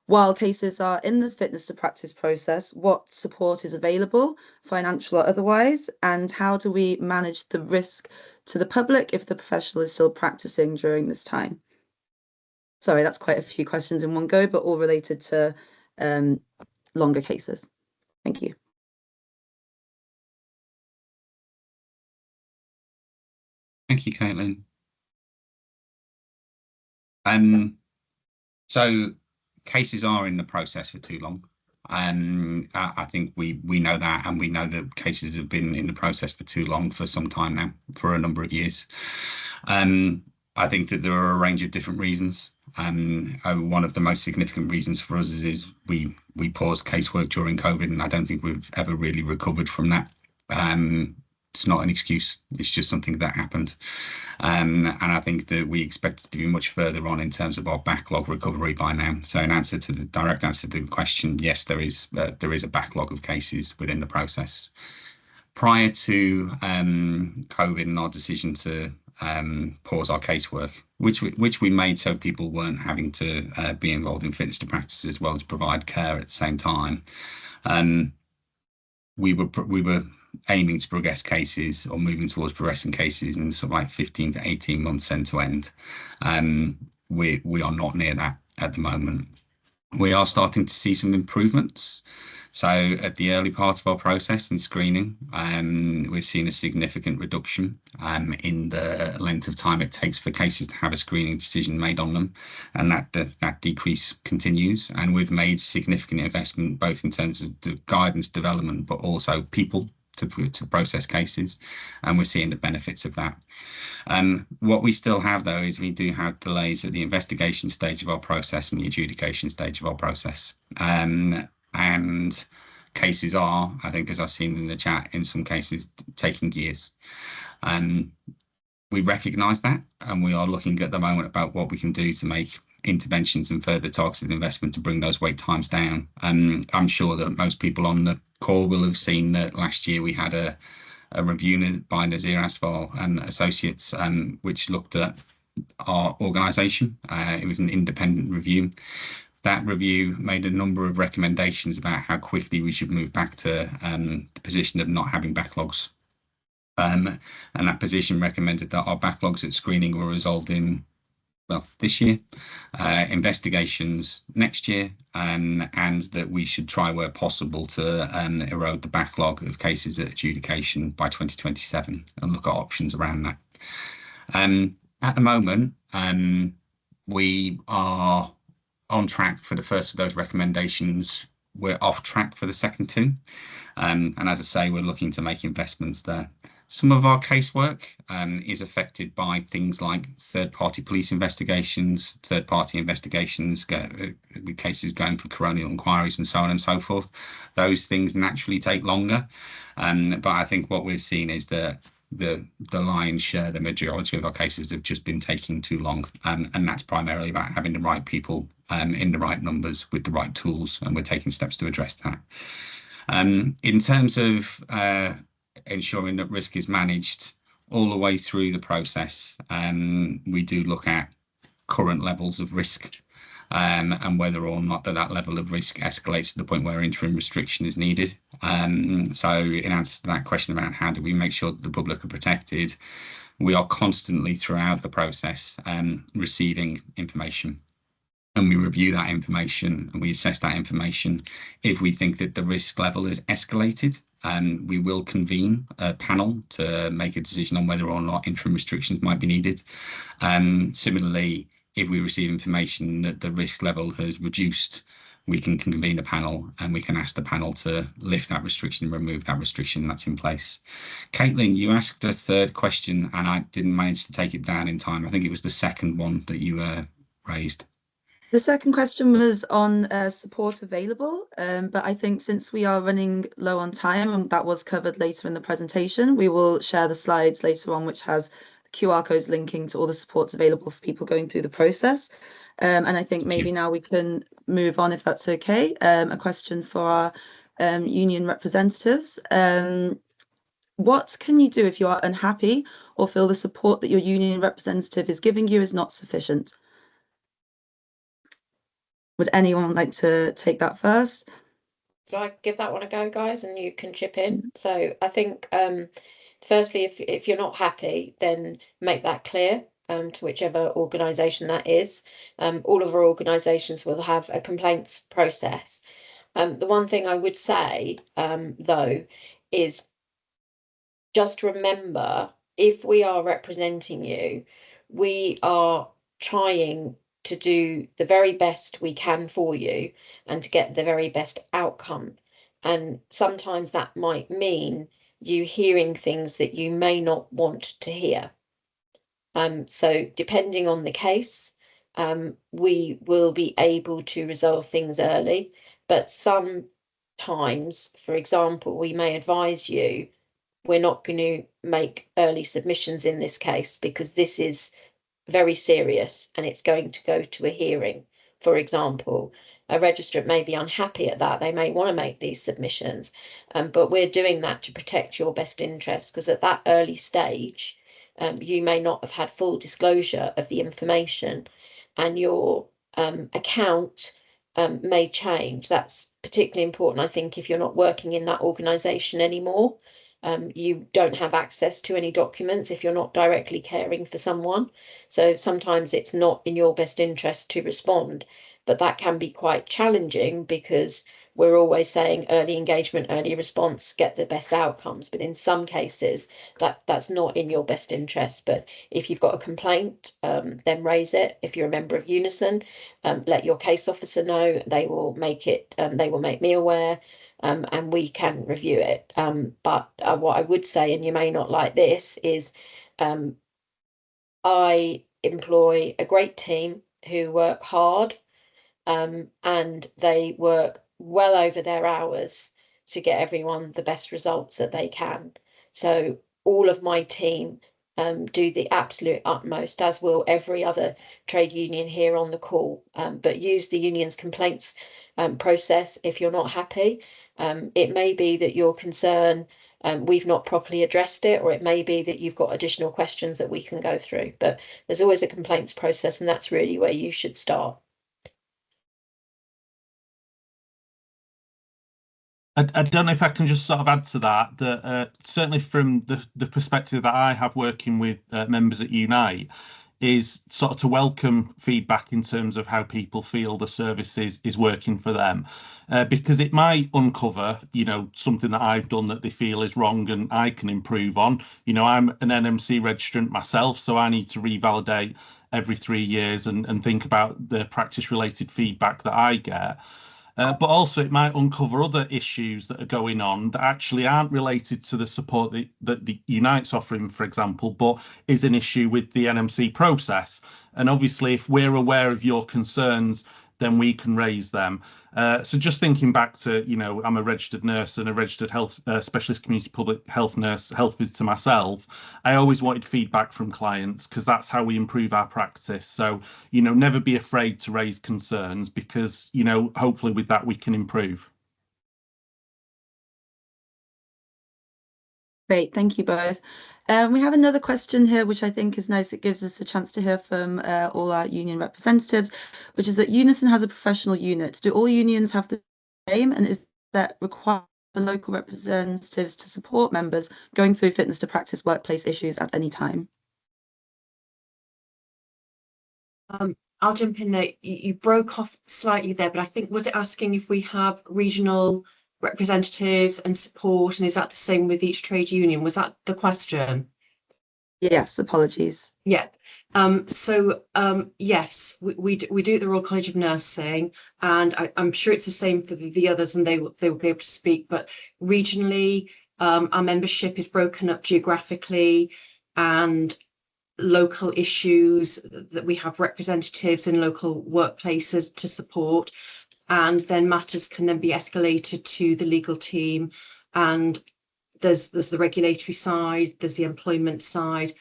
While cases are in the fitness to practice process, what support is available, financial or otherwise, and how do we manage the risk to the public if the professional is still practicing during this time? Sorry, that's quite a few questions in one go, but all related to longer cases. Thank you. Thank you, Caitlin. So cases are in the process for too long. I think we know that, and we know that cases have been in the process for too long, for some time now, for a number of years. I think that there are a range of different reasons. One of the most significant reasons for us is we paused casework during COVID, and I don't think we've ever really recovered from that. It's not an excuse, it's just something that happened. And I think that we expect to be much further on in terms of our backlog recovery by now. So in answer to the direct answer to the question, yes, there is a backlog of cases within the process. Prior to COVID and our decision to pause our casework, which we made so people weren't having to be involved in fitness to practice as well as provide care at the same time, we were aiming to progress cases, or moving towards progressing cases, in sort of like 15 to 18 months end to end. We are not near that at the moment. We are starting to see some improvements. So at the early part of our process in screening, we're seeing a significant reduction in the length of time it takes for cases to have a screening decision made on them, and that decrease continues. And we've made significant investment both in terms of the guidance development, but also people to process cases, and we're seeing the benefits of that. What we still have, though, is we do have delays at the investigation stage of our process and the adjudication stage of our process. And cases are, I think, as I've seen in the chat, in some cases taking years. We recognise that, and we are looking at the moment about what we can do to make interventions and further targeted investment to bring those wait times down. I'm sure that most people on the call will have seen that last year we had a review by Nazir Asfar and Associates, which looked at our organisation. It was an independent review. That review made a number of recommendations about how quickly we should move back to the position of not having backlogs. And that position recommended that our backlogs at screening were resolved in, well, this year, investigations next year, and that we should try where possible to erode the backlog of cases at adjudication by 2027 and look at options around that. At the moment, we are on track for the first of those recommendations. We're off track for the second two. And as I say, we're looking to make investments there. Some of our casework is affected by things like third-party police investigations, third-party investigations, with cases going for coronial inquiries and so on and so forth. Those things naturally take longer. But I think what we've seen is that the lion's share, the majority of our cases have just been taking too long. And that's primarily about having the right people in the right numbers with the right tools, and we're taking steps to address that. In terms of ensuring that risk is managed all the way through the process, we do look at current levels of risk and whether or not that level of risk escalates to the point where interim restriction is needed. So in answer to that question about how do we make sure that the public are protected, we are constantly throughout the process receiving information. And we review that information and we assess that information. If we think that the risk level is escalated, we will convene a panel to make a decision on whether or not interim restrictions might be needed. Similarly, if we receive information that the risk level has reduced, we can convene a panel and we can ask the panel to lift that restriction, remove that restriction that's in place. Caitlin, you asked a third question and I didn't manage to take it down in time. I think it was the second one that you raised. The second question was on support available, but I think since we are running low on time and that was covered later in the presentation, we will share the slides later on, which has QR codes linking to all the supports available for people going through the process. And I think maybe now we can move on, if that's okay. A question for our union representatives. What can you do if you are unhappy or feel the support that your union representative is giving you is not sufficient? Would anyone like to take that first? Shall I give that one a go, guys, and you can chip in? So I think, firstly, if you're not happy, then make that clear to whichever organisation that is. All of our organisations will have a complaints process. The one thing I would say, though, is just remember, if we are representing you, we are trying to do the very best we can for you and to get the very best outcome. And sometimes that might mean you hearing things that you may not want to hear. So depending on the case, we will be able to resolve things early, but sometimes, for example, we may advise you, we're not going to make early submissions in this case because this is very serious and it's going to go to a hearing. For example, a registrant may be unhappy at that. They may want to make these submissions, but we're doing that to protect your best interest, because at that early stage, you may not have had full disclosure of the information and your account may change. That's particularly important, I think, if you're not working in that organisation anymore. You don't have access to any documents if you're not directly caring for someone. So sometimes it's not in your best interest to respond, but that can be quite challenging because we're always saying early engagement, early response, get the best outcomes. But in some cases, that's not in your best interest. But if you've got a complaint, then raise it. If you're a member of Unison, let your case officer know. They will make me aware. and we can review it. But what I would say, and you may not like this, is I employ a great team who work hard, and they work well over their hours to get everyone the best results that they can. So all of my team do the absolute utmost, as will every other trade union here on the call. But use the union's complaints process if you're not happy. It may be that your concern, we've not properly addressed it, or it may be that you've got additional questions that we can go through. But there's always a complaints process, and that's really where you should start. I don't know if I can just sort of add to that, that certainly from the perspective that I have working with members at Unite, is sort of to welcome feedback in terms of how people feel the service is working for them, because it might uncover, something that I've done that they feel is wrong and I can improve on. I'm an NMC registrant myself, so I need to revalidate every 3 years and think about the practice related feedback that I get. But also it might uncover other issues that are going on that actually aren't related to the support that the Unite's offering, for example, but is an issue with the NMC process. And obviously, if we're aware of your concerns, then we can raise them. So just thinking back to, I'm a registered nurse and a registered health specialist community public health nurse, health visitor myself. I always wanted feedback from clients because that's how we improve our practice. So, never be afraid to raise concerns because, hopefully with that we can improve. Great, thank you both. We have another question here, which I think is nice. It gives us a chance to hear from all our union representatives, which is that Unison has a professional unit. Do all unions have the same, and is that required for local representatives to support members going through fitness to practice workplace issues at any time? I'll jump in there. You broke off slightly there, but I think, was it asking if we have regional representatives and support, and is that the same with each trade union? Was that the question? Yes, apologies. Yeah. Yes, we do it at the Royal College of Nursing, and I'm sure it's the same for the others, and they will be able to speak. But regionally, our membership is broken up geographically, and local issues that we have representatives in local workplaces to support, and then matters can then be escalated to the legal team. And there's the regulatory side, there's the employment side,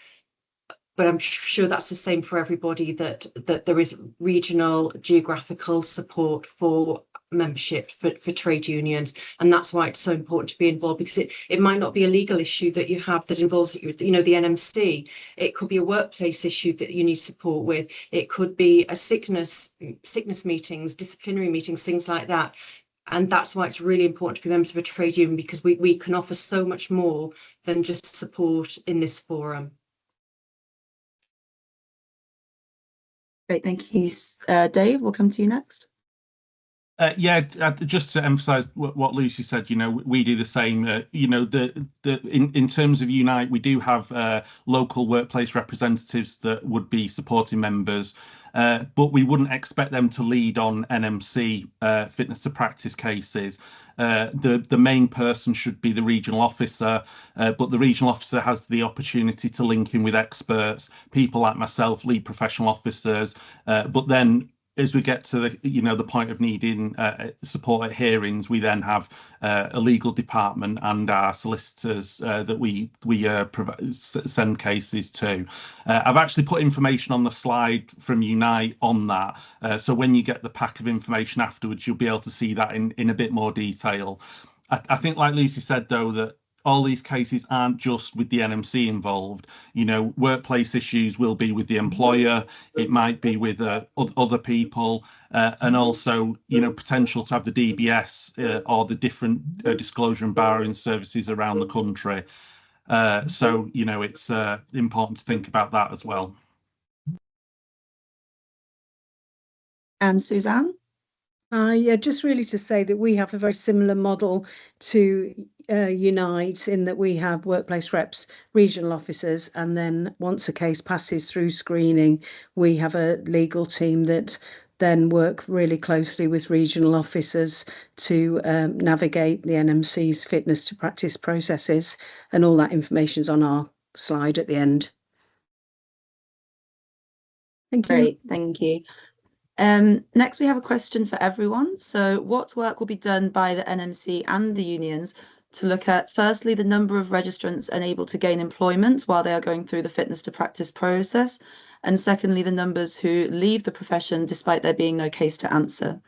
but I'm sure that's the same for everybody, that there is regional geographical support for membership for trade unions. And that's why it's so important to be involved, because it might not be a legal issue that you have that involves the NMC. It could be a workplace issue that you need support with. It could be a sickness meetings, disciplinary meetings, things like that. And that's why it's really important to be members of a trade union, because we can offer so much more than just support in this forum. Great, thank you. Dave, we'll come to you next. Just to emphasize what Lucy said, we do the same. In terms of Unite, we do have local workplace representatives that would be supporting members, but we wouldn't expect them to lead on NMC fitness to practice cases. The main person should be the regional officer, but the regional officer has the opportunity to link in with experts, people like myself, lead professional officers, but then as we get to the point of needing support at hearings, we then have a legal department and our solicitors that we send cases to. I've actually put information on the slide from Unite on that, so when you get the pack of information afterwards, you'll be able to see that in a bit more detail. I think, like Lucy said, though, that all these cases aren't just with the NMC involved. Workplace issues will be with the employer. It might be with other people, and also, potential to have the DBS or the different disclosure and barring services around the country. So, it's important to think about that as well. And Suzanne? Yeah, just really to say that we have a very similar model to Unite, in that we have workplace reps, regional officers, and then once a case passes through screening, we have a legal team that then work really closely with regional officers to navigate the NMC's fitness to practice processes, and all that information is on our slide at the end. Thank you. Great, thank you. Next, we have a question for everyone. So what work will be done by the NMC and the unions to look at, firstly, the number of registrants unable to gain employment while they are going through the fitness to practice process, and secondly, the numbers who leave the profession despite there being no case to answer?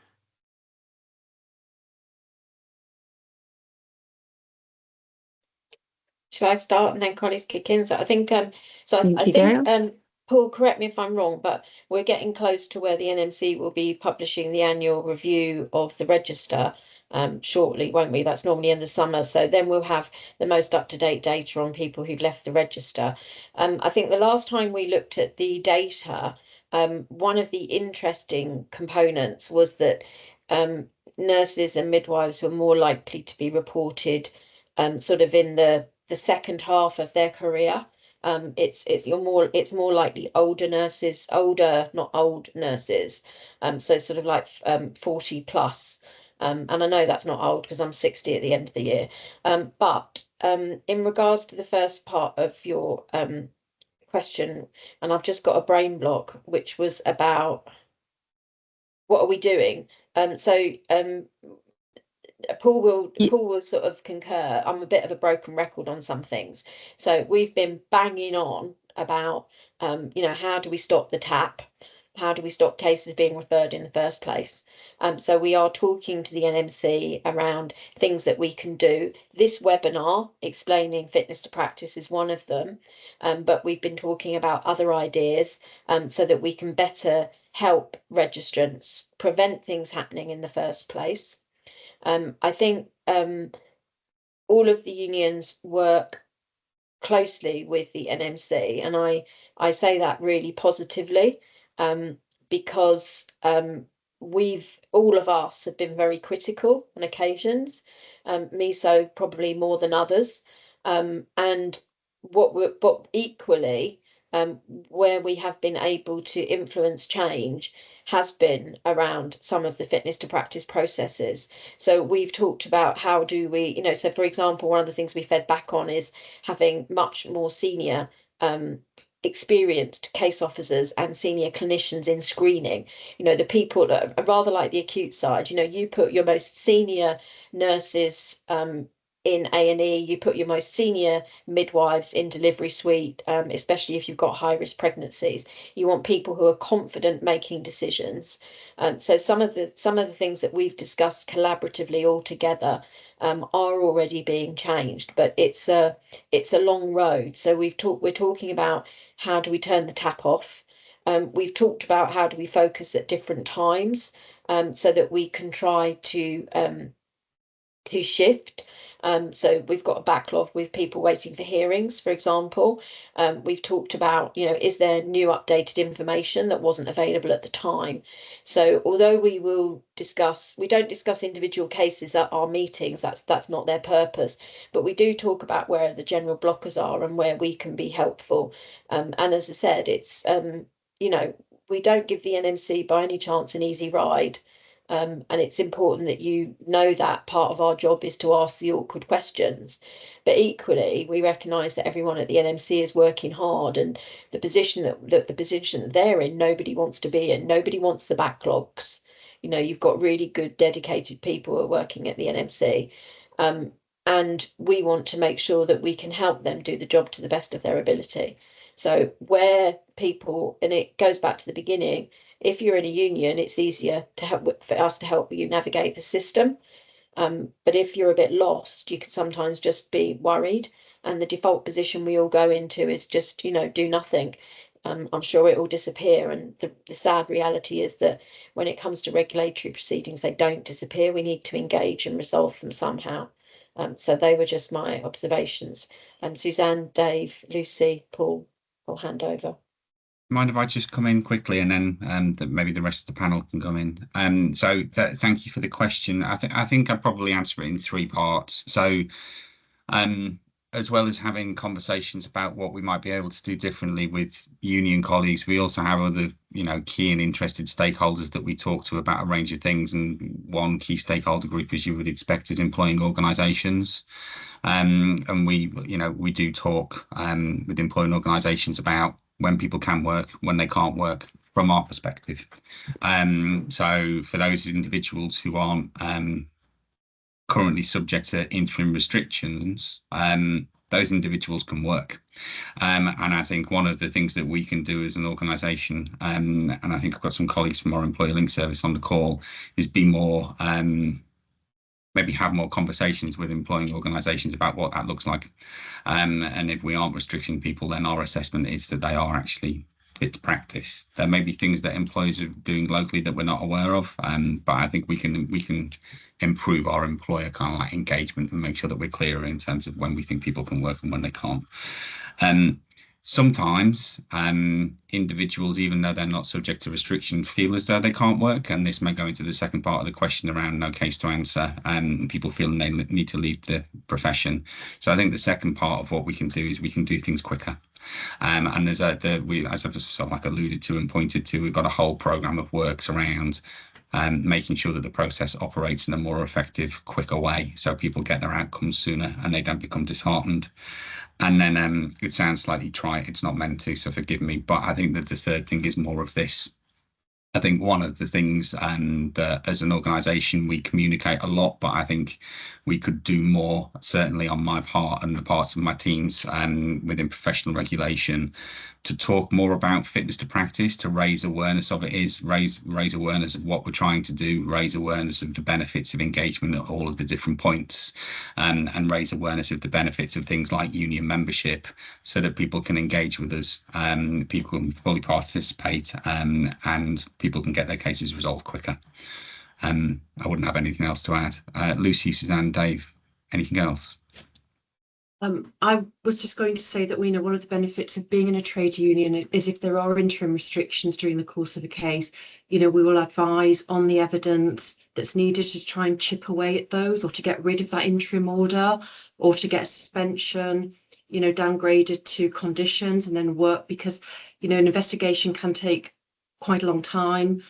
Shall I start and then Connie's kick in? So I think Thank you, Gail. Paul, correct me if I'm wrong, but we're getting close to where the NMC will be publishing the annual review of the register shortly, won't we? That's normally in the summer. So then we'll have the most up-to-date data on people who've left the register. I think the last time we looked at the data, one of the interesting components was that nurses and midwives were more likely to be reported sort of in the second half of their career. It's more likely older nurses, not old nurses, so sort of like 40 plus. And I know that's not old because I'm 60 at the end of the year. But in regards to the first part of your question, and I've just got a brain block, which was about what are we doing? Paul will sort of concur. I'm a bit of a broken record on some things. So we've been banging on about, how do we stop the tap? How do we stop cases being referred in the first place? So we are talking to the NMC around things that we can do. This webinar explaining fitness to practice is one of them, but we've been talking about other ideas so that we can better help registrants prevent things happening in the first place. I think all of the unions work closely with the NMC, and I say that really positively because all of us have been very critical on occasions, me so probably more than others, and but equally where we have been able to influence change has been around some of the fitness to practice processes. So we've talked about how do we, so for example, one of the things we fed back on is having much more senior experienced case officers and senior clinicians in screening. The people that are rather like the acute side, you put your most senior nurses in A&E, you put your most senior midwives in delivery suite, especially if you've got high risk pregnancies. You want people who are confident making decisions. So some of the things that we've discussed collaboratively all together are already being changed, but it's a long road. So we're talking about how do we turn the tap off. We've talked about how do we focus at different times so that we can try to shift. So we've got a backlog with people waiting for hearings, for example. We've talked about, is there new updated information that wasn't available at the time? So although we don't discuss individual cases at our meetings, that's not their purpose, but we do talk about where the general blockers are and where we can be helpful. And as I said, it's, we don't give the NMC by any chance an easy ride. And it's important that that part of our job is to ask the awkward questions. But equally, we recognise that everyone at the NMC is working hard, and the position that they're in, nobody wants to be in. Nobody wants the backlogs. You've got really good, dedicated people who are working at the NMC. And we want to make sure that we can help them do the job to the best of their ability. So where people, and it goes back to the beginning, if you're in a union, it's easier for us to help you navigate the system. But if you're a bit lost, you can sometimes just be worried. And the default position we all go into is just, do nothing. I'm sure it will disappear. And the sad reality is that when it comes to regulatory proceedings, they don't disappear. We need to engage and resolve them somehow. So they were just my observations. Suzanne, Dave, Lucy, Paul, I'll hand over. Mind if I just come in quickly, and then maybe the rest of the panel can come in. So thank you for the question. I think I'll probably answer it in three parts. So as well as having conversations about what we might be able to do differently with union colleagues, we also have other, key and interested stakeholders that we talk to about a range of things. And one key stakeholder group, as you would expect, is employing organisations. And we do talk with employing organisations about when people can work, when they can't work, from our perspective. So for those individuals who aren't currently subject to interim restrictions, those individuals can work. And I think one of the things that we can do as an organisation, and I think I've got some colleagues from our Employer Link service on the call, is be more, maybe have more conversations with employing organisations about what that looks like. And if we aren't restricting people, then our assessment is that they are actually fit to practice. There may be things that employers are doing locally that we're not aware of, but I think we can improve our employer kind of like engagement and make sure that we're clearer in terms of when we think people can work and when they can't. Sometimes individuals, even though they're not subject to restriction, feel as though they can't work, and this may go into the second part of the question around no case to answer, and people feeling they need to leave the profession. So I think the second part of what we can do is we can do things quicker. And as I've sort of like alluded to and pointed to, we've got a whole programme of works around making sure that the process operates in a more effective, quicker way, so people get their outcomes sooner and they don't become disheartened. And then it sounds slightly trite, it's not meant to, so forgive me, but I think that the third thing is more of this. I think one of the things that as an organisation we communicate a lot, but I think we could do more, certainly on my part and the parts of my teams within professional regulation, to talk more about fitness to practice, to raise awareness of it, is raise awareness of what we're trying to do, raise awareness of the benefits of engagement at all of the different points, and raise awareness of the benefits of things like union membership, so that people can engage with us, people can fully participate, and people can get their cases resolved quicker. I wouldn't have anything else to add. Lucy, Suzanne, Dave, anything else? I was just going to say that we know one of the benefits of being in a trade union is if there are interim restrictions during the course of a case, we will advise on the evidence that's needed to try and chip away at those, or to get rid of that interim order, or to get suspension, downgraded to conditions and then work, because, an investigation can take quite a long time.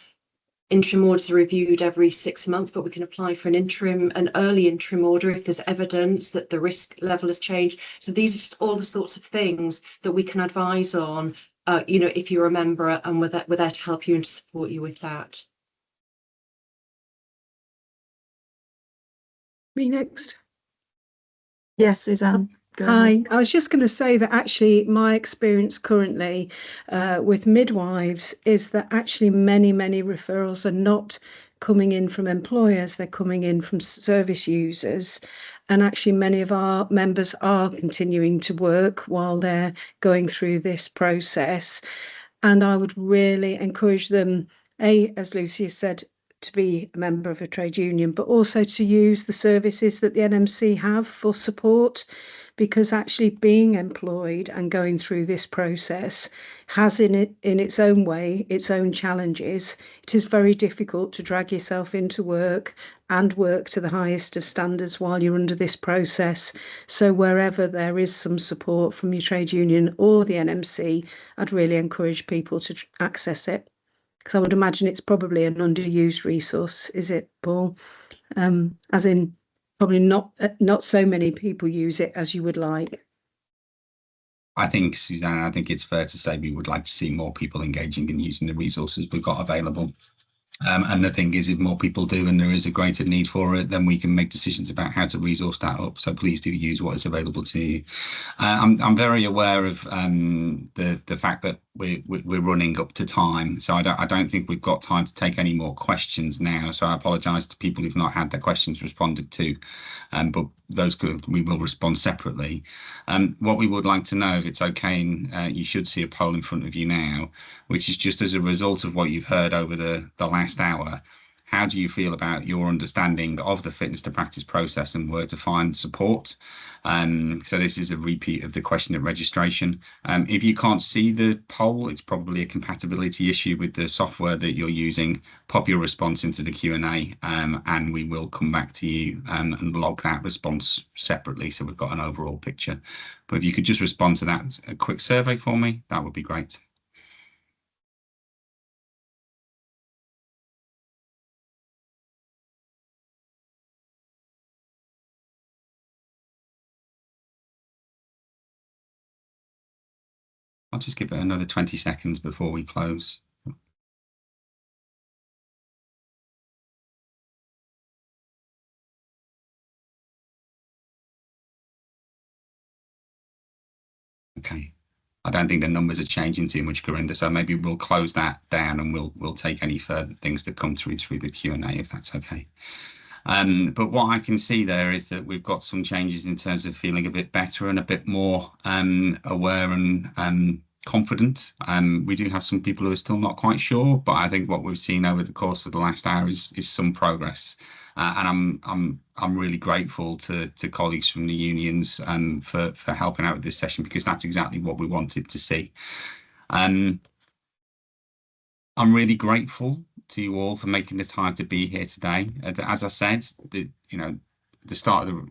Interim orders are reviewed every 6 months, but we can apply for an early interim order if there's evidence that the risk level has changed. So these are just all the sorts of things that we can advise on, if you're a member, and we're there to help you and to support you with that. Me next. Yes, Suzanne. Hi, I was just going to say that actually my experience currently with midwives is that actually many referrals are not coming in from employers, they're coming in from service users. And actually many of our members are continuing to work while they're going through this process. And I would really encourage them, as Lucy has said, to be a member of a trade union, but also to use the services that the NMC have for support, because actually being employed and going through this process has in its own way its own challenges. It is very difficult to drag yourself into work and work to the highest of standards while you're under this process. So wherever there is some support from your trade union or the NMC, I'd really encourage people to access it, because I would imagine it's probably an underused resource, is it, Paul? As in, probably not so many people use it as you would like. I think, Suzanne, it's fair to say we would like to see more people engaging and using the resources we've got available. And the thing is, if more people do and there is a greater need for it, then we can make decisions about how to resource that up. So please do use what is available to you. I'm very aware of the fact that we're running up to time, so I don't think we've got time to take any more questions now. So I apologise to people who've not had their questions responded to, but we will respond separately. What we would like to know, if it's okay, and you should see a poll in front of you now, which is just as a result of what you've heard over the last hour, how do you feel about your understanding of the fitness to practice process and where to find support? So this is a repeat of the question at registration. If you can't see the poll, it's probably a compatibility issue with the software that you're using. Pop your response into the Q&A, and we will come back to you and log that response separately, so we've got an overall picture. But if you could just respond to that, a quick survey for me, that would be great. I'll just give it another 20 seconds before we close. Okay. I don't think the numbers are changing too much, Corinda, so maybe we'll close that down and we'll take any further things that come through the Q&A, if that's okay. But what I can see there is that we've got some changes in terms of feeling a bit better and a bit more aware and confident. We do have some people who are still not quite sure, but I think what we've seen over the course of the last hour is some progress. And I'm really grateful to colleagues from the unions for helping out with this session, because that's exactly what we wanted to see. I'm really grateful to you all for making the time to be here today. As I said, the start of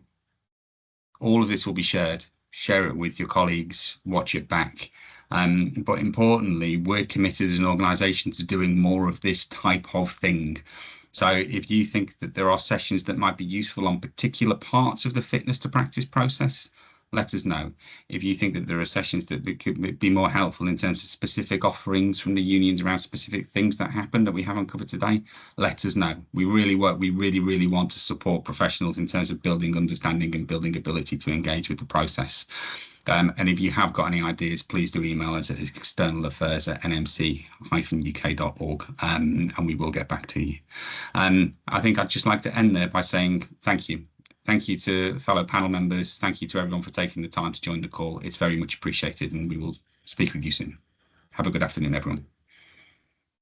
all of this will be shared. Share it with your colleagues, watch it back. But importantly, we're committed as an organisation to doing more of this type of thing. So if you think that there are sessions that might be useful on particular parts of the fitness to practice process, let us know. If you think that there are sessions that could be more helpful in terms of specific offerings from the unions around specific things that happen that we haven't covered today, let us know. We really want to support professionals in terms of building understanding and building ability to engage with the process. And if you have got any ideas, please do email us at externalaffairs@nmc-uk.org, and we will get back to you. I think I'd just like to end there by saying thank you. Thank you to fellow panel members. Thank you to everyone for taking the time to join the call. It's very much appreciated, and we will speak with you soon. Have a good afternoon, everyone.